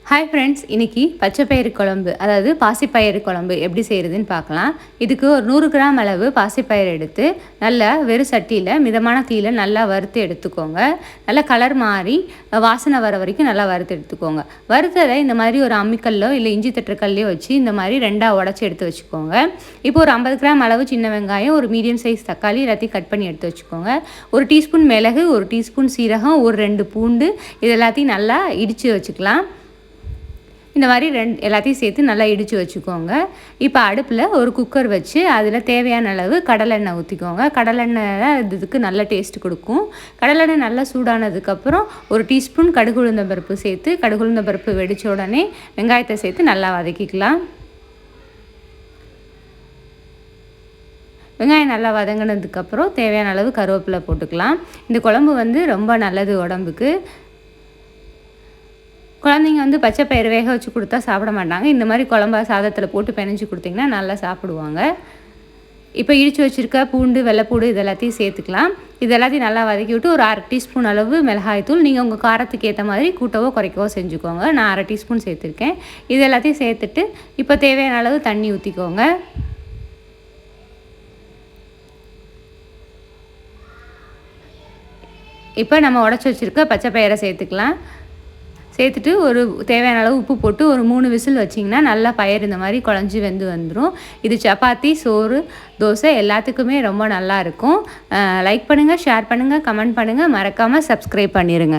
Hi friends, இன்றைக்கி பச்சைப்பயிறு குழம்பு, அதாவது பாசிப்பயிறு குழம்பு எப்படி செய்கிறதுன்னு பார்க்கலாம். இதுக்கு ஒரு 100 கிராம் அளவு பாசிப்பயிறு எடுத்து நல்லா வெறும் சட்டியில் மிதமான தீயில் நல்லா வறுத்து எடுத்துக்கோங்க. நல்லா கலர் மாறி வாசனை வர வரைக்கும் நல்லா வறுத்து எடுத்துக்கோங்க. வறுத்ததை இந்த மாதிரி ஒரு அம்மிக்கல்லோ இல்லை இஞ்சி தட்டுக்கல்லையோ வச்சு இந்த மாதிரி 2ஆக உடச்சி எடுத்து வச்சுக்கோங்க. இப்போ ஒரு 50 கிராம் அளவு சின்ன வெங்காயம், ஒரு மீடியம் சைஸ் தக்காளி எல்லாத்தையும் கட் பண்ணி எடுத்து வச்சுக்கோங்க. ஒரு டீஸ்பூன் மிளகு, ஒரு டீஸ்பூன் சீரகம், ஒரு 2 பூண்டு, இது எல்லாத்தையும் நல்லா இடித்து வச்சுக்கலாம். இந்த மாதிரி எல்லாத்தையும் சேர்த்து நல்லா இடித்து வச்சுக்கோங்க. இப்போ அடுப்பில் ஒரு குக்கர் வச்சு அதில் தேவையான அளவு கடலெண்ணெய் ஊற்றிக்கோங்க. கடலெண்ணெய் இதுக்கு நல்ல டேஸ்ட் கொடுக்கும். கடலெண்ணெய் நல்லா சூடானதுக்கப்புறம் ஒரு டீஸ்பூன் கடுகு உளுந்தம் பருப்பு சேர்த்து, கடுகு உளுந்தம் பருப்பு வெடித்த உடனே வெங்காயத்தை சேர்த்து நல்லா வதக்கிக்கலாம். வெங்காயம் நல்லா வதங்கினதுக்கப்புறம் தேவையான அளவு கருவேப்பிலை போட்டுக்கலாம். இந்த குழம்பு ரொம்ப நல்லது உடம்புக்கு. குழந்தைங்க பச்சை பயிறு வேக வச்சு கொடுத்தா சாப்பிட மாட்டாங்க. இந்த மாதிரி குழம்பா சாதத்தில் போட்டு பிணைஞ்சி கொடுத்திங்கன்னா நல்லா சாப்பிடுவாங்க. இப்போ இடித்து வச்சுருக்க பூண்டு, வெள்ளைப்பூடு இது எல்லாத்தையும் சேர்த்துக்கலாம். இது எல்லாத்தையும் நல்லா வதக்கி விட்டு ஒரு 1/2 டீஸ்பூன் அளவு மிளகாய்த்தூள், நீங்கள் உங்கள் காரத்துக்கு ஏற்ற மாதிரி கூட்டவோ குறைக்கவோ செஞ்சுக்கோங்க. நான் 1/2 டீஸ்பூன் சேர்த்துருக்கேன். இது எல்லாத்தையும் சேர்த்துட்டு இப்போ தேவையான அளவு தண்ணி ஊற்றிக்கோங்க. இப்போ நம்ம உடச்சி வச்சுருக்க பச்சை பயிரை சேர்த்துக்கலாம். சேர்த்துட்டு ஒரு தேவையான அளவு உப்பு போட்டு ஒரு 3 விசில் வச்சிங்கன்னா நல்லா பயிர் இந்த மாதிரி குழஞ்சி வெந்து வந்துடும். இது சப்பாத்தி, சோறு, தோசை எல்லாத்துக்குமே ரொம்ப நல்லாயிருக்கும். லைக் பண்ணுங்கள், ஷேர் பண்ணுங்கள், கமெண்ட் பண்ணுங்கள், மறக்காமல் சப்ஸ்கிரைப் பண்ணிடுங்க.